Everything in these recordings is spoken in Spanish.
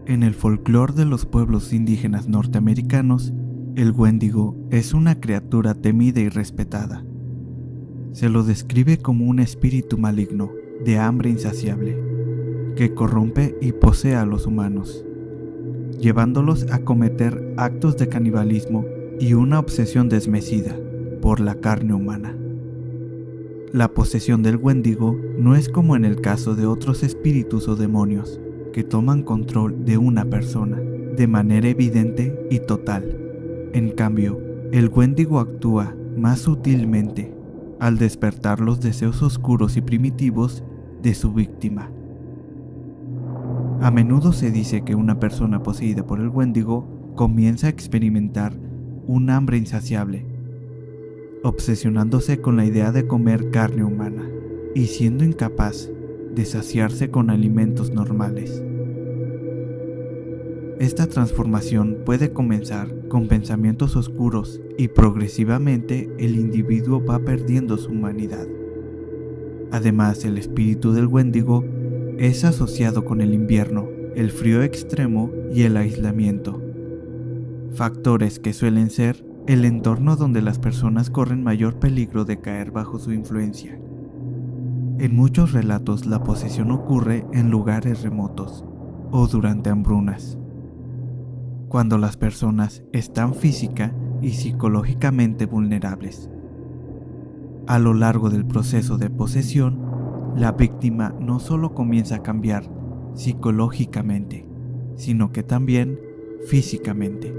En el folclore de los pueblos indígenas norteamericanos, el Wendigo es una criatura temida y respetada. Se lo describe como un espíritu maligno, de hambre insaciable, que corrompe y posee a los humanos, llevándolos a cometer actos de canibalismo y una obsesión desmesida por la carne humana. La posesión del Wendigo no es como en el caso de otros espíritus o demonios, que toman control de una persona de manera evidente y total. En cambio, el Wendigo actúa más sutilmente al despertar los deseos oscuros y primitivos de su víctima. A menudo se dice que una persona poseída por el Wendigo comienza a experimentar un hambre insaciable, obsesionándose con la idea de comer carne humana y siendo incapaz de saciarse con alimentos normales. Esta transformación puede comenzar con pensamientos oscuros y progresivamente el individuo va perdiendo su humanidad. Además, el espíritu del Wendigo es asociado con el invierno, el frío extremo y el aislamiento, factores que suelen ser el entorno donde las personas corren mayor peligro de caer bajo su influencia. En muchos relatos la posesión ocurre en lugares remotos o durante hambrunas, cuando las personas están física y psicológicamente vulnerables. A lo largo del proceso de posesión, la víctima no solo comienza a cambiar psicológicamente, sino que también físicamente.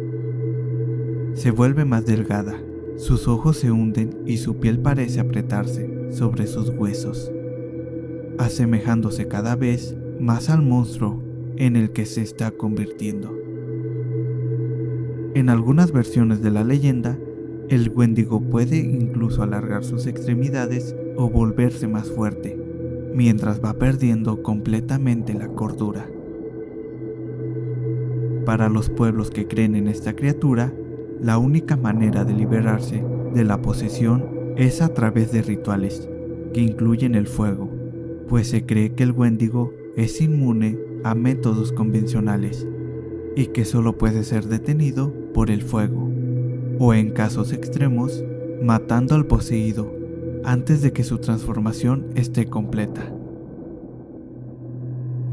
Se vuelve más delgada, sus ojos se hunden y su piel parece apretarse sobre sus huesos, asemejándose cada vez más al monstruo en el que se está convirtiendo. En algunas versiones de la leyenda, el Wendigo puede incluso alargar sus extremidades o volverse más fuerte, mientras va perdiendo completamente la cordura. Para los pueblos que creen en esta criatura, la única manera de liberarse de la posesión es a través de rituales que incluyen el fuego, pues se cree que el Wendigo es inmune a métodos convencionales y que solo puede ser detenido por el fuego, o en casos extremos, matando al poseído antes de que su transformación esté completa.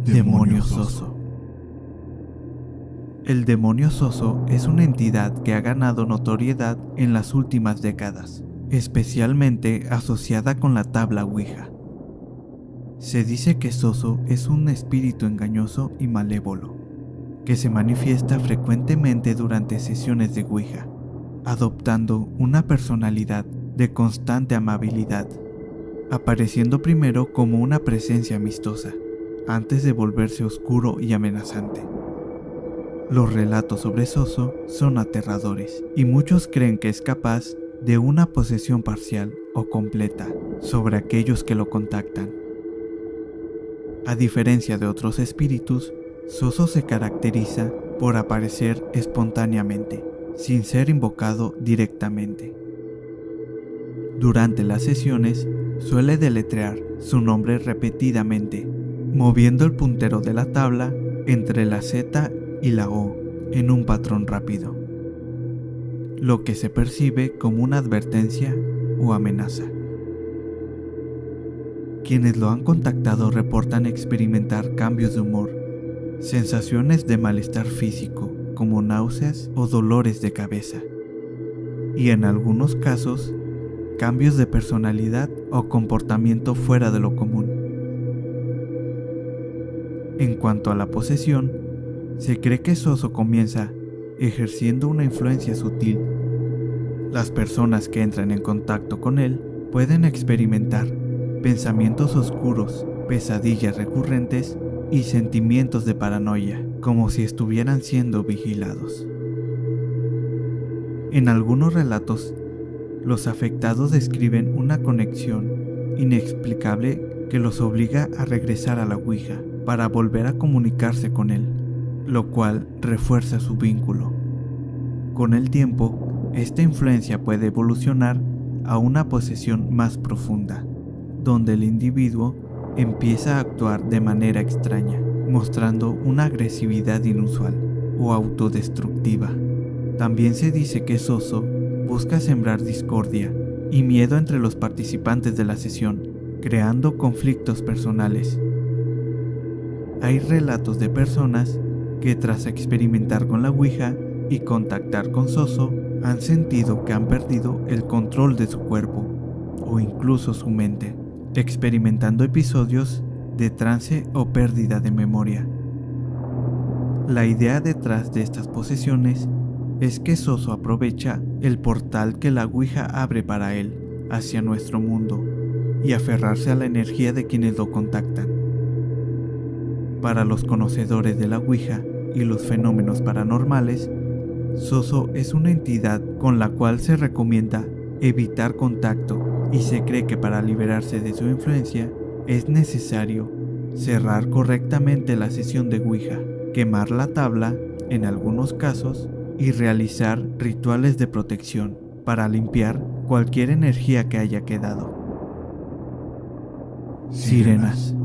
Demonio Soso. El demonio Soso es una entidad que ha ganado notoriedad en las últimas décadas, especialmente asociada con la tabla Ouija. Se dice que Soso es un espíritu engañoso y malévolo, que se manifiesta frecuentemente durante sesiones de Ouija, adoptando una personalidad de constante amabilidad, apareciendo primero como una presencia amistosa, antes de volverse oscuro y amenazante. Los relatos sobre Soso son aterradores, y muchos creen que es capaz de una posesión parcial o completa sobre aquellos que lo contactan. A diferencia de otros espíritus, Soso se caracteriza por aparecer espontáneamente, sin ser invocado directamente. Durante las sesiones, suele deletrear su nombre repetidamente, moviendo el puntero de la tabla entre la Z y la O en un patrón rápido, lo que se percibe como una advertencia o amenaza. Quienes lo han contactado reportan experimentar cambios de humor, sensaciones de malestar físico, como náuseas o dolores de cabeza, y en algunos casos, cambios de personalidad o comportamiento fuera de lo común. En cuanto a la posesión, se cree que Soso comienza ejerciendo una influencia sutil. Las personas que entran en contacto con él pueden experimentar pensamientos oscuros, pesadillas recurrentes y sentimientos de paranoia, como si estuvieran siendo vigilados. En algunos relatos, los afectados describen una conexión inexplicable que los obliga a regresar a la Ouija para volver a comunicarse con él, lo cual refuerza su vínculo. Con el tiempo, esta influencia puede evolucionar a una posesión más profunda, donde el individuo empieza a actuar de manera extraña, mostrando una agresividad inusual o autodestructiva. También se dice que Soso busca sembrar discordia y miedo entre los participantes de la sesión, creando conflictos personales. Hay relatos de personas que tras experimentar con la Ouija y contactar con Soso, han sentido que han perdido el control de su cuerpo o incluso su mente, experimentando episodios de trance o pérdida de memoria. La idea detrás de estas posesiones es que Soso aprovecha el portal que la Ouija abre para él hacia nuestro mundo y aferrarse a la energía de quienes lo contactan. Para los conocedores de la Ouija y los fenómenos paranormales, Soso es una entidad con la cual se recomienda evitar contacto y se cree que para liberarse de su influencia es necesario cerrar correctamente la sesión de Ouija, quemar la tabla en algunos casos y realizar rituales de protección para limpiar cualquier energía que haya quedado. Sirenas.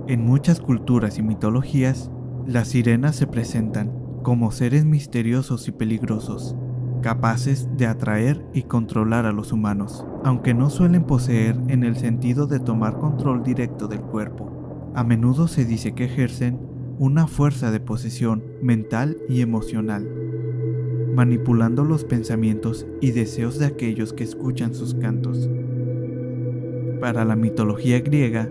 En muchas culturas y mitologías, las sirenas se presentan como seres misteriosos y peligrosos, capaces de atraer y controlar a los humanos, aunque no suelen poseer en el sentido de tomar control directo del cuerpo. A menudo se dice que ejercen una fuerza de posesión mental y emocional, manipulando los pensamientos y deseos de aquellos que escuchan sus cantos. Para la mitología griega,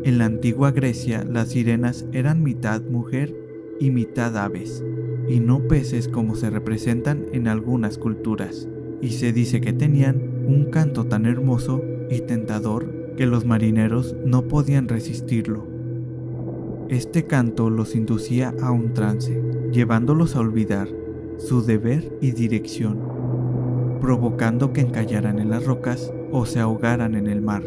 en la antigua Grecia las sirenas eran mitad mujer y mitad aves, y no peces como se representan en algunas culturas, y se dice que tenían un canto tan hermoso y tentador que los marineros no podían resistirlo. Este canto los inducía a un trance, llevándolos a olvidar su deber y dirección, provocando que encallaran en las rocas o se ahogaran en el mar.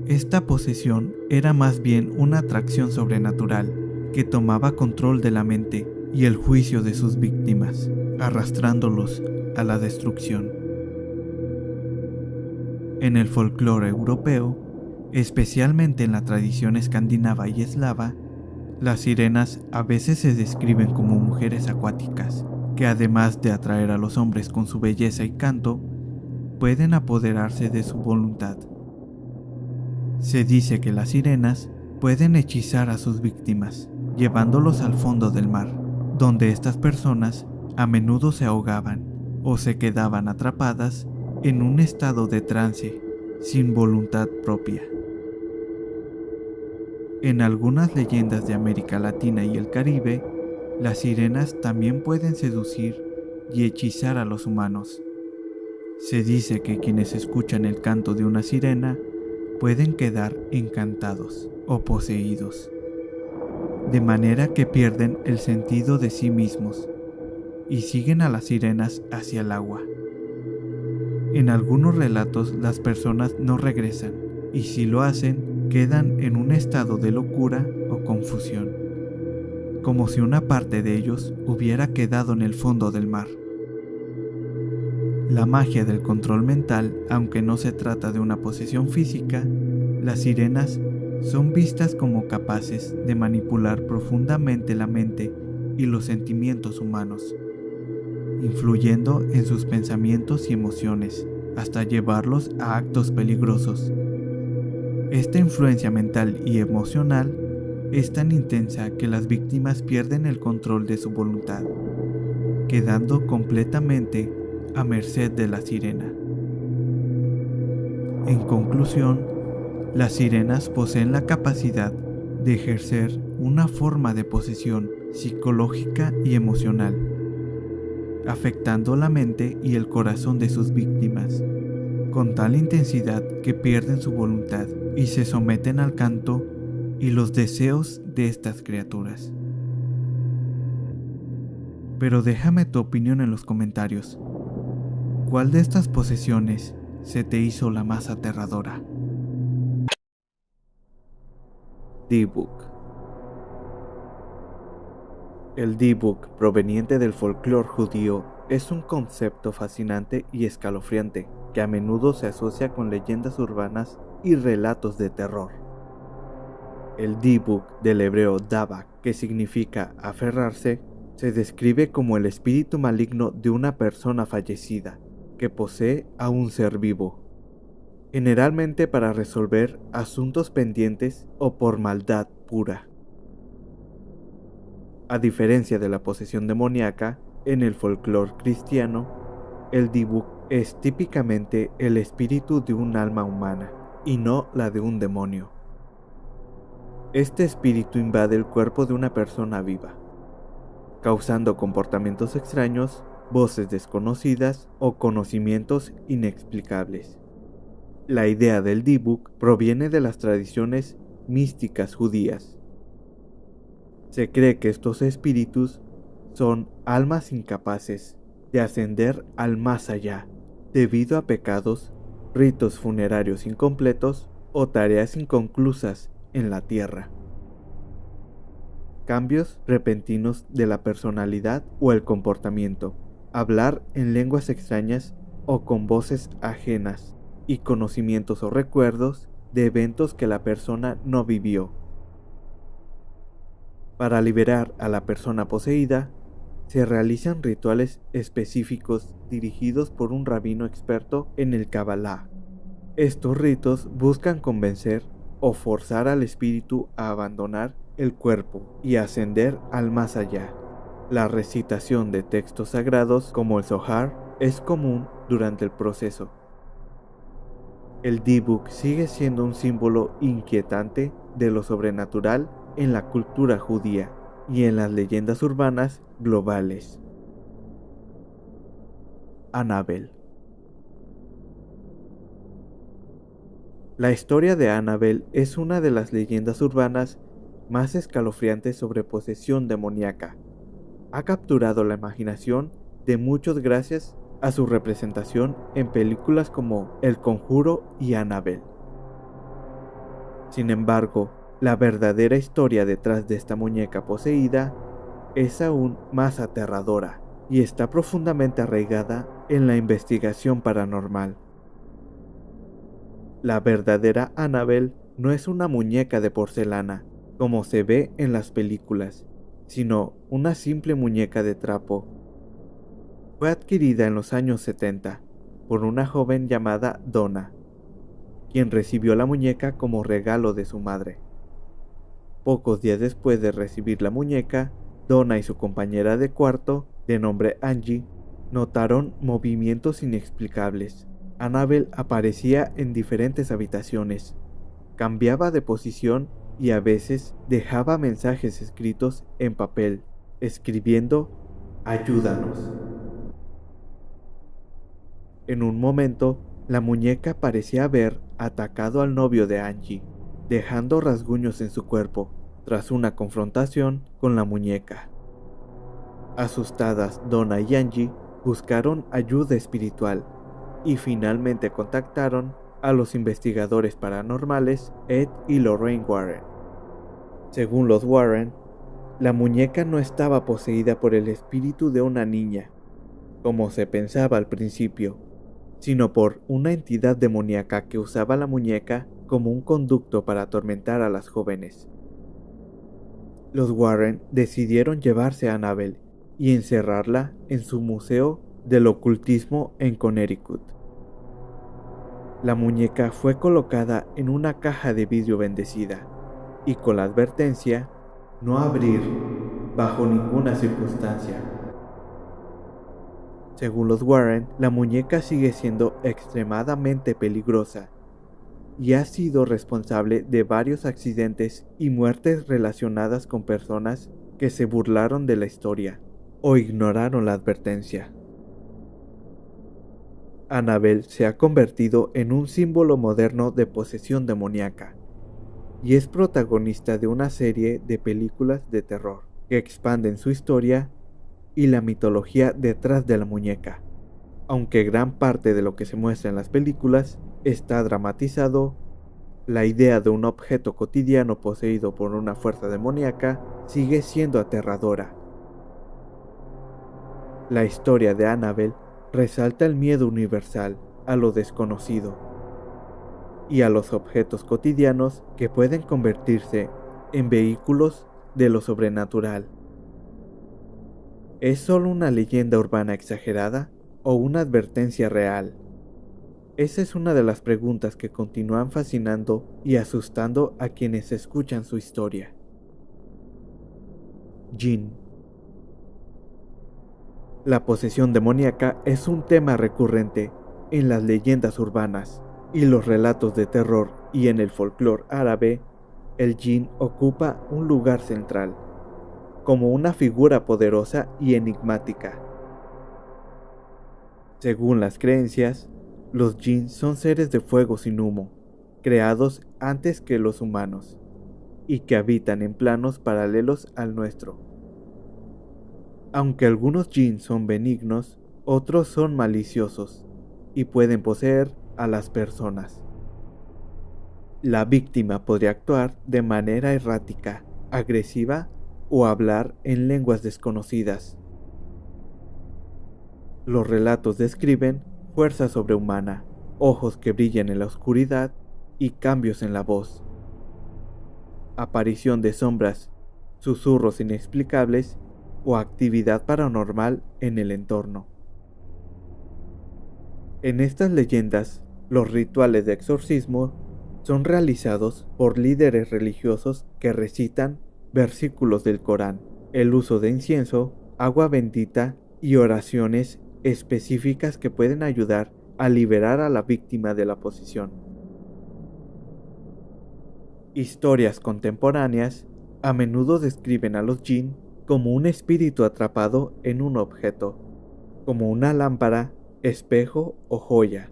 Esta posesión era más bien una atracción sobrenatural que tomaba control de la mente y el juicio de sus víctimas, arrastrándolos a la destrucción. En el folclore europeo, especialmente en la tradición escandinava y eslava, las sirenas a veces se describen como mujeres acuáticas, que además de atraer a los hombres con su belleza y canto, pueden apoderarse de su voluntad. Se dice que las sirenas pueden hechizar a sus víctimas, llevándolos al fondo del mar, donde estas personas a menudo se ahogaban o se quedaban atrapadas en un estado de trance, sin voluntad propia. En algunas leyendas de América Latina y el Caribe, las sirenas también pueden seducir y hechizar a los humanos. Se dice que quienes escuchan el canto de una sirena pueden quedar encantados o poseídos, de manera que pierden el sentido de sí mismos y siguen a las sirenas hacia el agua. En algunos relatos las personas no regresan y si lo hacen quedan en un estado de locura o confusión, como si una parte de ellos hubiera quedado en el fondo del mar. La magia del control mental, aunque no se trata de una posesión física, las sirenas son vistas como capaces de manipular profundamente la mente y los sentimientos humanos, influyendo en sus pensamientos y emociones, hasta llevarlos a actos peligrosos. Esta influencia mental y emocional es tan intensa que las víctimas pierden el control de su voluntad, quedando completamente a merced de la sirena. En conclusión, las sirenas poseen la capacidad de ejercer una forma de posesión psicológica y emocional, afectando la mente y el corazón de sus víctimas, con tal intensidad que pierden su voluntad y se someten al canto y los deseos de estas criaturas. Pero déjame tu opinión en los comentarios. ¿Cuál de estas posesiones se te hizo la más aterradora? Dybbuk. El Dybbuk, proveniente del folclore judío, es un concepto fascinante y escalofriante que a menudo se asocia con leyendas urbanas y relatos de terror. El Dybbuk, del hebreo dabak, que significa aferrarse, se describe como el espíritu maligno de una persona fallecida que posee a un ser vivo, generalmente para resolver asuntos pendientes o por maldad pura. A diferencia de la posesión demoníaca, en el folclore cristiano, el Dybbuk es típicamente el espíritu de un alma humana y no la de un demonio. Este espíritu invade el cuerpo de una persona viva, causando comportamientos extraños, voces desconocidas o conocimientos inexplicables. La idea del Dybbuk proviene de las tradiciones místicas judías. Se cree que estos espíritus son almas incapaces de ascender al más allá, debido a pecados, ritos funerarios incompletos o tareas inconclusas en la tierra. Cambios repentinos de la personalidad o el comportamiento, hablar en lenguas extrañas o con voces ajenas, y conocimientos o recuerdos de eventos que la persona no vivió. Para liberar a la persona poseída, se realizan rituales específicos dirigidos por un rabino experto en el Kabbalah. Estos ritos buscan convencer o forzar al espíritu a abandonar el cuerpo y ascender al más allá. La recitación de textos sagrados como el Zohar es común durante el proceso. El Dybbuk sigue siendo un símbolo inquietante de lo sobrenatural en la cultura judía y en las leyendas urbanas globales. Annabelle. La historia de Annabelle es una de las leyendas urbanas más escalofriantes sobre posesión demoníaca. Ha capturado la imaginación de muchos gracias a su representación en películas como El Conjuro y Annabelle. Sin embargo, la verdadera historia detrás de esta muñeca poseída es aún más aterradora y está profundamente arraigada en la investigación paranormal. La verdadera Annabelle no es una muñeca de porcelana, como se ve en las películas, sino una simple muñeca de trapo. Fue adquirida en los años 70 por una joven llamada Donna, quien recibió la muñeca como regalo de su madre. Pocos días después de recibir la muñeca, Donna y su compañera de cuarto, de nombre Angie, notaron movimientos inexplicables. Annabelle aparecía en diferentes habitaciones, cambiaba de posición y a veces dejaba mensajes escritos en papel, escribiendo «Ayúdanos». En un momento, la muñeca parecía haber atacado al novio de Angie, dejando rasguños en su cuerpo tras una confrontación con la muñeca. Asustadas, Donna y Angie buscaron ayuda espiritual y finalmente contactaron a los investigadores paranormales Ed y Lorraine Warren. Según los Warren, la muñeca no estaba poseída por el espíritu de una niña, como se pensaba al principio, sino por una entidad demoníaca que usaba la muñeca como un conducto para atormentar a las jóvenes. Los Warren decidieron llevarse a Annabelle y encerrarla en su museo del ocultismo en Connecticut. La muñeca fue colocada en una caja de vidrio bendecida y con la advertencia «No abrir bajo ninguna circunstancia». Según los Warren, la muñeca sigue siendo extremadamente peligrosa y ha sido responsable de varios accidentes y muertes relacionadas con personas que se burlaron de la historia o ignoraron la advertencia. Annabelle se ha convertido en un símbolo moderno de posesión demoníaca y es protagonista de una serie de películas de terror que expanden su historia y la mitología detrás de la muñeca. Aunque gran parte de lo que se muestra en las películas está dramatizado, la idea de un objeto cotidiano poseído por una fuerza demoníaca sigue siendo aterradora. La historia de Annabelle resalta el miedo universal a lo desconocido y a los objetos cotidianos que pueden convertirse en vehículos de lo sobrenatural. ¿Es solo una leyenda urbana exagerada o una advertencia real? Esa es una de las preguntas que continúan fascinando y asustando a quienes escuchan su historia. Jinn. La posesión demoníaca es un tema recurrente en las leyendas urbanas y los relatos de terror, y en el folclore árabe, el jinn ocupa un lugar central, como una figura poderosa y enigmática. Según las creencias, los jinn son seres de fuego sin humo, creados antes que los humanos, y que habitan en planos paralelos al nuestro. Aunque algunos jinn son benignos, otros son maliciosos y pueden poseer a las personas. La víctima podría actuar de manera errática, agresiva o hablar en lenguas desconocidas. Los relatos describen fuerza sobrehumana, ojos que brillan en la oscuridad y cambios en la voz. Aparición de sombras, susurros inexplicables o actividad paranormal en el entorno. En estas leyendas, los rituales de exorcismo son realizados por líderes religiosos que recitan versículos del Corán, el uso de incienso, agua bendita y oraciones específicas que pueden ayudar a liberar a la víctima de la posesión. Historias contemporáneas a menudo describen a los jinn como un espíritu atrapado en un objeto, como una lámpara, espejo o joya,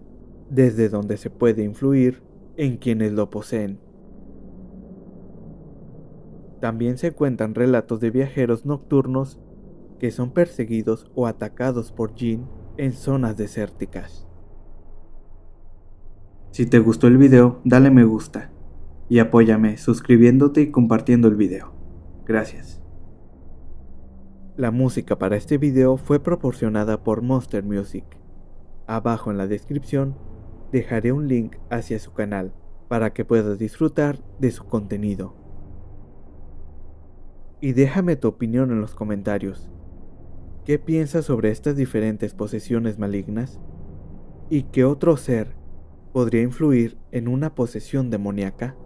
desde donde se puede influir en quienes lo poseen. También se cuentan relatos de viajeros nocturnos que son perseguidos o atacados por jinn en zonas desérticas. Si te gustó el video, dale me gusta y apóyame suscribiéndote y compartiendo el video. Gracias. La música para este video fue proporcionada por Monster Music. Abajo en la descripción dejaré un link hacia su canal para que puedas disfrutar de su contenido. Y déjame tu opinión en los comentarios. ¿Qué piensas sobre estas diferentes posesiones malignas? ¿Y qué otro ser podría influir en una posesión demoníaca?